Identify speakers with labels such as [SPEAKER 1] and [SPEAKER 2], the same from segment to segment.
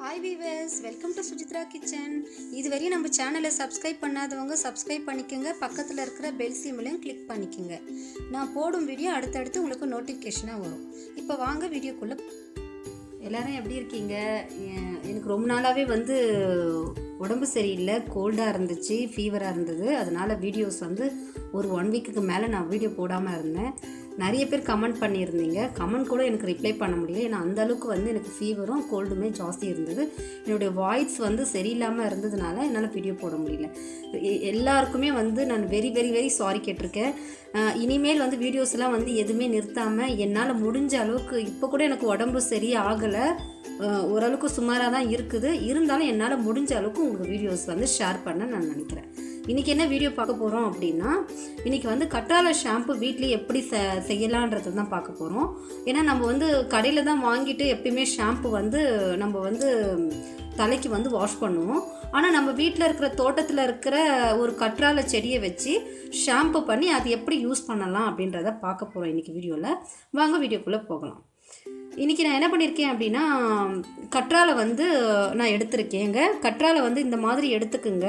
[SPEAKER 1] Hi viewers, welcome to Sujitra Kitchen. இதுவரையும் நம்ம சேனலை சப்ஸ்கிரைப் பண்ணாதவங்க சப்ஸ்கிரைப் பண்ணிக்கங்க, பக்கத்துல இருக்கிற பெல் சிம்பலையும் கிளிக் பண்ணிக்கங்க. நான் போடும் வீடியோ அடுத்தடுத்து உங்களுக்கு நோட்டிஃபிகேஷனா வரும். இப்போ வாங்க வீடியோக்குள்ள. எல்லாரும் எப்படி இருக்கீங்க? எனக்கு ரொம்ப நாளாவே உடம்பு சரியில்லை, கோல்டாக இருந்துச்சு, ஃபீவராக இருந்தது. அதனால் வீடியோஸ் ஒரு 1 வீக்குக்கு மேலே நான் வீடியோ போடாமல் இருந்தேன். நிறைய பேர் கமெண்ட் பண்ணியிருந்தீங்க. கமெண்ட் கூட எனக்கு ரிப்ளை பண்ண முடியல. ஏன்னா அந்தளவுக்கு எனக்கு ஃபீவரும் கோல்டுமே ஜாஸ்தி இருந்தது. என்னுடைய வாய்ஸ் சரியில்லாமல் இருந்ததுனால என்னால் வீடியோ போட முடியல. எல்லாருக்குமே நான் வெரி வெரி வெரி சாரி கேட்டிருக்கேன். இனிமேல் வீடியோஸ்லாம் எதுவுமே நிறுத்தாமல் என்னால் முடிஞ்ச அளவுக்கு, இப்போ கூட எனக்கு உடம்பு சரியாகலை, ஓரளவுக்கு சுமாராக தான் இருக்குது. இருந்தாலும் என்னால் முடிஞ்ச அளவுக்கு உங்களுக்கு வீடியோஸ் ஷேர் பண்ண நான் நினைக்கிறேன். இன்றைக்கி என்ன வீடியோ பார்க்க போகிறோம் அப்படின்னா, இன்றைக்கி கற்றாழை ஷாம்பு வீட்லேயே எப்படி செய்யலான்றது தான் பார்க்க போகிறோம். ஏன்னா நம்ம கடையில் தான் வாங்கிட்டு எப்பயுமே ஷாம்பு நம்ம தலைக்கு வாஷ் பண்ணுவோம். ஆனால் நம்ம வீட்டில் இருக்கிற தோட்டத்தில் இருக்கிற ஒரு கற்றாழை செடியை வச்சு ஷாம்பு பண்ணி அது எப்படி யூஸ் பண்ணலாம் அப்படின்றத பார்க்க போகிறோம் இன்றைக்கி வீடியோவில். வாங்க வீடியோக்குள்ளே போகலாம். இன்றைக்கி நான் என்ன பண்ணியிருக்கேன் அப்படின்னா, கற்றாழை நான் எடுத்திருக்கேங்க. கற்றாழை இந்த மாதிரி எடுத்துக்குங்க.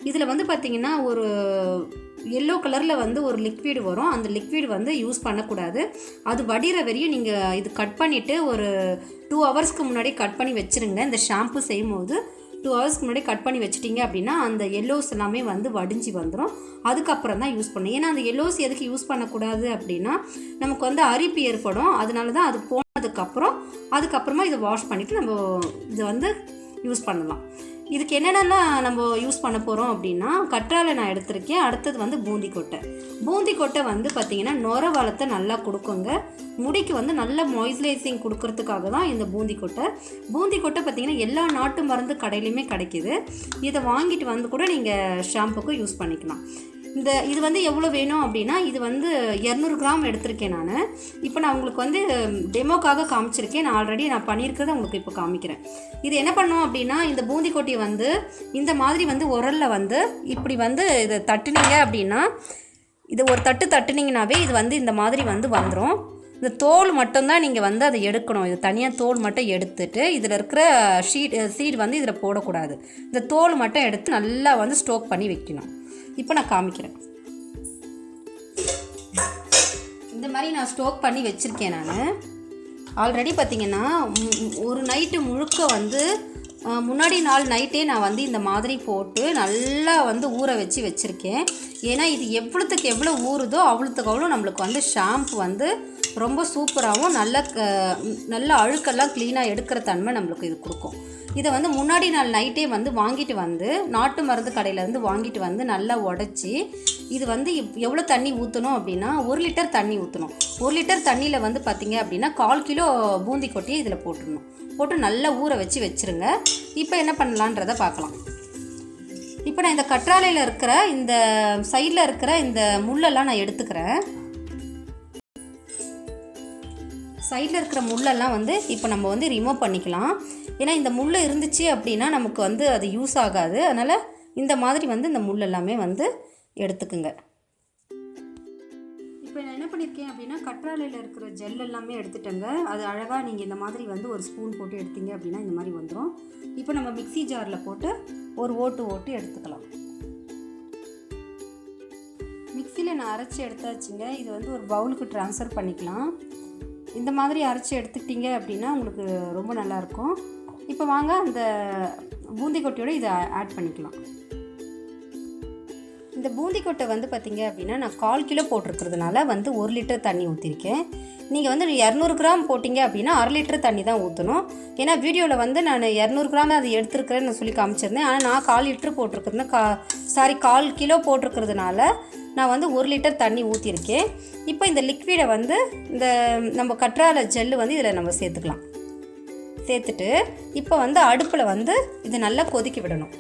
[SPEAKER 1] இதில் பார்த்திங்கன்னா ஒரு எல்லோ கலரில் ஒரு லிக்விட் வரும். அந்த லிக்விட் யூஸ் பண்ணக்கூடாது. அது வடிகிற வரையும் நீங்கள் இது கட் பண்ணிவிட்டு ஒரு 2 ஹவர்ஸ்க்கு முன்னாடி கட் பண்ணி வச்சுருங்க. இந்த ஷாம்பு செய்யும் போது 2 ஹவர்ஸ்க்கு முன்னாடி கட் பண்ணி வச்சிட்டிங்க அப்படின்னா அந்த எல்லோஸ் எல்லாமே வடிஞ்சு வந்துடும். அதுக்கப்புறம் தான் யூஸ் பண்ணணும். ஏன்னா அந்த எல்லோஸ் எதுக்கு யூஸ் பண்ணக்கூடாது அப்படின்னா, நமக்கு அரிப்பு ஏற்படும். அதனால தான் அது அதுக்கப்புறமா இதை வாஷ் பண்ணிவிட்டு நம்ம இதை யூஸ் பண்ணலாம். இதுக்கு என்னென்னலாம் நம்ம யூஸ் பண்ண போகிறோம் அப்படின்னா, கற்றாழை நான் எடுத்திருக்கேன். அடுத்தது பூந்தி கொட்டை பார்த்திங்கன்னா நுர வளத்தை நல்லா கொடுக்குங்க. முடிக்கு நல்ல மாய்ஸ்சரைசிங் கொடுக்கறதுக்காக தான் இந்த பூந்தி கொட்டை பார்த்திங்கன்னா எல்லா நாட்டு மருந்து கடையிலையுமே கிடைக்கிது. இதை வாங்கிட்டு கூட நீங்கள் ஷாம்புக்கு யூஸ் பண்ணிக்கலாம். இது எவ்வளோ வேணும் அப்படின்னா, இது 200 கிராம் எடுத்திருக்கேன் நான். இப்போ நான் உங்களுக்கு டெமோக்காக காமிச்சிருக்கேன். நான் ஆல்ரெடி பண்ணியிருக்கிறத உங்களுக்கு இப்போ காமிக்கிறேன். இது என்ன பண்ணோம் அப்படின்னா, இந்த பூந்தி கொட்டியை இந்த மாதிரி உரலில் இப்படி இதை தட்டுனீங்க அப்படின்னா, இதை ஒரு தட்டுனீங்கனாவே இது இந்த மாதிரி வந்துடும். இந்த தோல் மட்டும்தான் நீங்கள் அதை எடுக்கணும். இது தனியாக தோல் மட்டும் எடுத்துட்டு இதில் இருக்கிற சீட் இதில் போடக்கூடாது. இந்த தோல் மட்டும் எடுத்து நல்லா ஸ்டோக் பண்ணி வைக்கணும். இப்போ நான் காமிக்கிறேன். இந்த மாதிரி நான் ஸ்டோக் பண்ணி வச்சுருக்கேன். நான் ஆல்ரெடி பார்த்திங்கன்னா ஒரு நைட்டு முழுக்க முன்னாடி நாள் நைட்டே நான் இந்த மாதிரி போட்டு நல்லா ஊற வச்சுருக்கேன். ஏன்னா இது எவ்வளோத்துக்கு எவ்வளோ ஊறுதோ அவ்வளோத்துக்கு அவ்வளோ நம்மளுக்கு ஷாம்பு ரொம்ப சூப்பராகவும் நல்ல அழுக்கெல்லாம் க்ளீனாக எடுக்கிற தன்மை நம்மளுக்கு இது கொடுக்கும். இதை முன்னாடி நாள் நைட்டே வாங்கிட்டு நாட்டு மருந்து கடையிலேருந்து வாங்கிட்டு நல்லா உடச்சி இது எவ்வளோ தண்ணி ஊற்றணும் அப்படின்னா, 1 லிட்டர் தண்ணி ஊற்றணும். 1 லிட்டர் தண்ணியில் பார்த்திங்க அப்படின்னா 1/4 கிலோ பூந்தி கொட்டியை இதில் போட்டு நல்லா ஊற வச்சுருங்க. இப்போ என்ன பண்ணலான்றதை பார்க்கலாம். இப்போ நான் இந்த கற்றாழையில் இருக்கிற இந்த சைடில் இருக்கிற இந்த முள்ளெல்லாம் நான் எடுத்துக்கிறேன். சைடில் இருக்கிற முள்ளெல்லாம் இப்போ நம்ம ரிமூவ் பண்ணிக்கலாம். ஏன்னா இந்த முள் இருந்துச்சு அப்படின்னா நமக்கு அது யூஸ் ஆகாது. அதனால் இந்த மாதிரி இந்த முள் எல்லாமே எடுத்துக்குங்க. இப்போ நான் என்ன பண்ணியிருக்கேன் அப்படின்னா, கற்றாழையில் இருக்கிற ஜெல் எல்லாமே எடுத்துட்டேங்க. அது அழகாக நீங்கள் இந்த மாதிரி ஒரு ஸ்பூன் போட்டு எடுத்தீங்க அப்படின்னா இந்த மாதிரி வந்துடும். இப்போ நம்ம மிக்ஸி ஜாரில் போட்டு ஒரு ஓட்டு எடுத்துக்கலாம். மிக்ஸியில் நான் அரைச்சி எடுத்தாச்சுங்க. இது ஒரு பவுலுக்கு ட்ரான்ஸ்ஃபர் பண்ணிக்கலாம். இந்த மாதிரி அரைச்சி எடுத்துக்கிட்டீங்க அப்படின்னா உங்களுக்கு ரொம்ப நல்லாயிருக்கும். இப்போ வாங்க அந்த பூந்தி கொட்டையோடு இதை ஆட் பண்ணிக்கலாம். இந்த பூந்தி கொட்டை பார்த்திங்க அப்படின்னா நான் 1/4 கிலோ போட்டிருக்கிறதுனால 1 லிட்டர் தண்ணி ஊற்றிருக்கேன். நீங்கள் 200 கிராம் போட்டிங்க அப்படின்னா 1/2 லிட்டர் தண்ணி தான் ஊற்றணும். ஏன்னா வீடியோவில் நான் 200 கிராம் தான் அது எடுத்துருக்கிறேன்னு சொல்லி காமிச்சிருந்தேன். ஆனால் நான் 1/4 லிட்டர் போட்டிருக்கிறதுனா 1/4 கிலோ போட்டிருக்கிறதுனால நான் 1 லிட்டர் தண்ணி ஊற்றிருக்கேன். இப்போ இந்த லிக்விடை இந்த நம்ம கற்றாழை ஜெல்லு இதில் நம்ம சேர்த்துக்கலாம். சேர்த்துட்டு இப்போ அடுப்பில் இது நல்லா கொதிக்க விடணும்.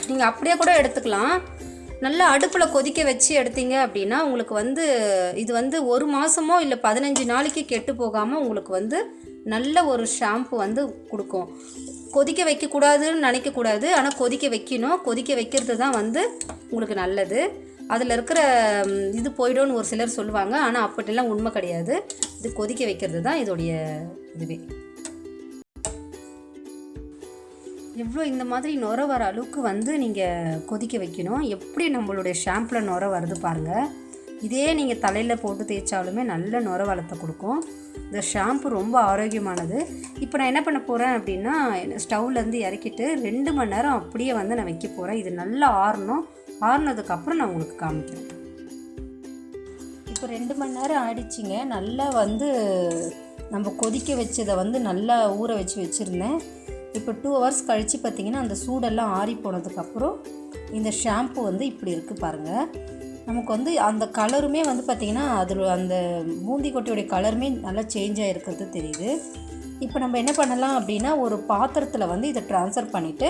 [SPEAKER 1] நீங்கள் அப்படியே கூட எடுத்துக்கலாம். நல்லா அடுப்பில் கொதிக்க வச்சு எடுத்தீங்க அப்படின்னா உங்களுக்கு இது 1 மாதமோ இல்லை 15 நாளைக்கு கெட்டு போகாமல் உங்களுக்கு நல்ல ஒரு ஷாம்பு கொடுக்கும். கொதிக்க வைக்கக்கூடாதுன்னு நினைக்கக்கூடாது. ஆனால் கொதிக்க வைக்கணும். கொதிக்க வைக்கிறது தான் உங்களுக்கு நல்லது. அதில் இருக்கிற இது போய்டும்னு ஒரு சிலர் சொல்லுவாங்க. ஆனால் அப்படிலாம் உண்மை கிடையாது. இது கொதிக்க வைக்கிறது தான் இதோடைய இதுவே. எவ்வளோ இந்த மாதிரி நுர வர அளவுக்கு வந்து நீங்கள் கொதிக்க வைக்கணும். எப்படி நம்மளுடைய ஷாம்பில் நுர வருது பாருங்கள். இதே நீங்கள் தலையில் போட்டு தேய்ச்சாலுமே நல்ல நுர வளத்தை கொடுக்கும். இந்த ஷாம்பு ரொம்ப ஆரோக்கியமானது. இப்போ நான் என்ன பண்ண போகிறேன் அப்படின்னா, ஸ்டவ்லேருந்து இறக்கிட்டு 2 மணி நேரம் அப்படியே வந்து நான் வைக்க போகிறேன். இது நல்லா ஆறணும். ஆறுனதுக்கப்புறம் நான் உங்களுக்கு காமிக்கிறேன். இப்போ 2 மணி நேரம் ஆயிடுச்சிங்க. நல்லா வந்து நம்ம கொதிக்க வச்சதை வந்து நல்லா ஊற வச்சுருந்தேன். இப்போ 2 ஹவர்ஸ் கழித்து பார்த்திங்கன்னா அந்த சூடெல்லாம் ஆறி போனதுக்கப்புறம் இந்த ஷாம்பு வந்து இப்படி இருக்குது பாருங்கள். நமக்கு வந்து அந்த கலருமே வந்து பார்த்திங்கன்னா அதில் அந்த பூந்தி கொட்டையுடைய கலருமே நல்லா சேஞ்ச் ஆகிருக்கிறது தெரியுது. இப்போ நம்ம என்ன பண்ணலாம் அப்படின்னா, ஒரு பாத்திரத்தில் வந்து இதை ட்ரான்ஸ்ஃபர் பண்ணிவிட்டு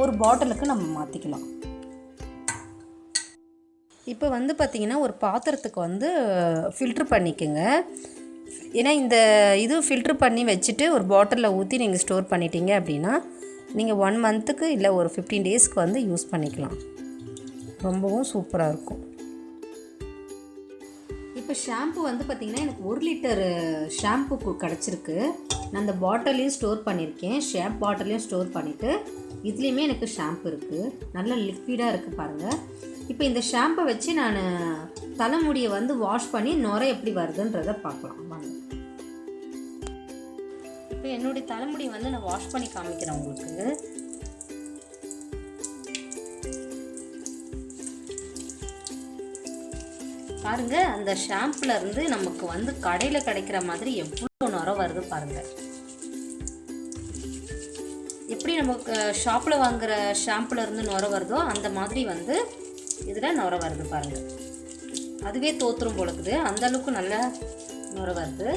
[SPEAKER 1] ஒரு பாட்டிலுக்கு நம்ம மாற்றிக்கலாம். இப்போ வந்து பார்த்திங்கன்னா ஒரு பாத்திரத்துக்கு வந்து ஃபில்ட்ரு பண்ணிக்கோங்க. ஏன்னா இந்த இது ஃபில்ட்ரு பண்ணி வச்சுட்டு ஒரு பாட்டிலில் ஊற்றி நீங்கள் ஸ்டோர் பண்ணிட்டீங்க அப்படின்னா நீங்கள் 1 மந்த்துக்கு இல்லை ஒரு 15 டேஸ்க்கு வந்து யூஸ் பண்ணிக்கலாம். ரொம்பவும் சூப்பராக இருக்கும். இப்போ ஷாம்பு வந்து பார்த்திங்கன்னா எனக்கு 1 லிட்டர் ஷாம்பு கிடச்சிருக்கு. நான் அந்த பாட்டிலையும் ஸ்டோர் பண்ணியிருக்கேன். ஷாம்பு பாட்டிலையும் ஸ்டோர் பண்ணிவிட்டு இதுலேயுமே எனக்கு ஷாம்பு இருக்குது. நல்ல லிக்விடாக இருக்குது பாருங்கள். இப்போ இந்த ஷாம்பை வச்சு நான் தலைமுடியை வந்து வாஷ் பண்ணி நுரை எப்படி வருதுன்றதை பார்க்கலாம் வாங்க. இப்போ என்னுடைய தலைமுடியை வந்து நான் வாஷ் பண்ணி காமிக்கிறேன் உங்களுக்கு. பாருங்க, அந்த ஷாம்புல இருந்து நமக்கு வந்து கடையில் கிடைக்கிற மாதிரி எவ்வளோ நுரை வருது பாருங்க. எப்படி நமக்கு ஷாப்பில் வாங்குற ஷாம்புல இருந்து நுரை வருதோ அந்த மாதிரி வந்து இதில் நுரை வருது பாருங்கள். அதுவே தோத்துரும் போலக்குது, அந்த அளவுக்கு நல்ல நுரை வருது.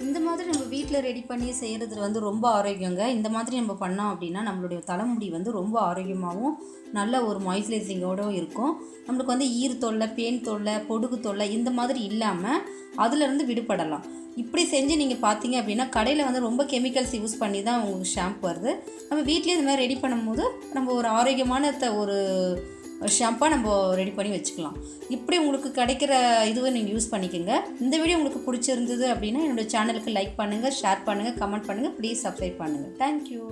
[SPEAKER 1] இந்த மாதிரி நம்ம வீட்டில் ரெடி பண்ணி செய்கிறது வந்து ரொம்ப ஆரோக்கியங்க. இந்த மாதிரி நம்ம பண்ணோம் அப்படின்னா நம்மளுடைய தலைமுடி வந்து ரொம்ப ஆரோக்கியமாகவும் நல்ல ஒரு மாய்ஸ்சரைசிங்கோடும் இருக்கும். நம்மளுக்கு வந்து ஈர் தொல்லை, பேன் தொல்லை, பொடுகு தொல்லை இந்த மாதிரி இல்லாமல் அதிலிருந்து விடுபடலாம். இப்படி செஞ்சு நீங்கள் பார்த்தீங்க அப்படின்னா கடையில் வந்து ரொம்ப கெமிக்கல்ஸ் யூஸ் பண்ணி தான் உங்களுக்கு ஷாம்பு வருது. நம்ம வீட்லேயே இது மாதிரி ரெடி பண்ணும்போது நம்ம ஒரு ஆரோக்கியமான ஒரு ஷாம்பாக நம்ம ரெடி பண்ணி வச்சுக்கலாம். இப்படி உங்களுக்கு கிடைக்கிற இதுவை நீங்கள் யூஸ் பண்ணிக்கோங்க. இந்த வீடியோ உங்களுக்கு பிடிச்சிருந்தது அப்படின்னா என்னோடய சேனலுக்கு லைக் பண்ணுங்கள், ஷேர் பண்ணுங்கள், கமெண்ட் பண்ணுங்கள், ப்ளீஸ் சப்ஸ்கிரைப் பண்ணுங்கள். தேங்க்யூ.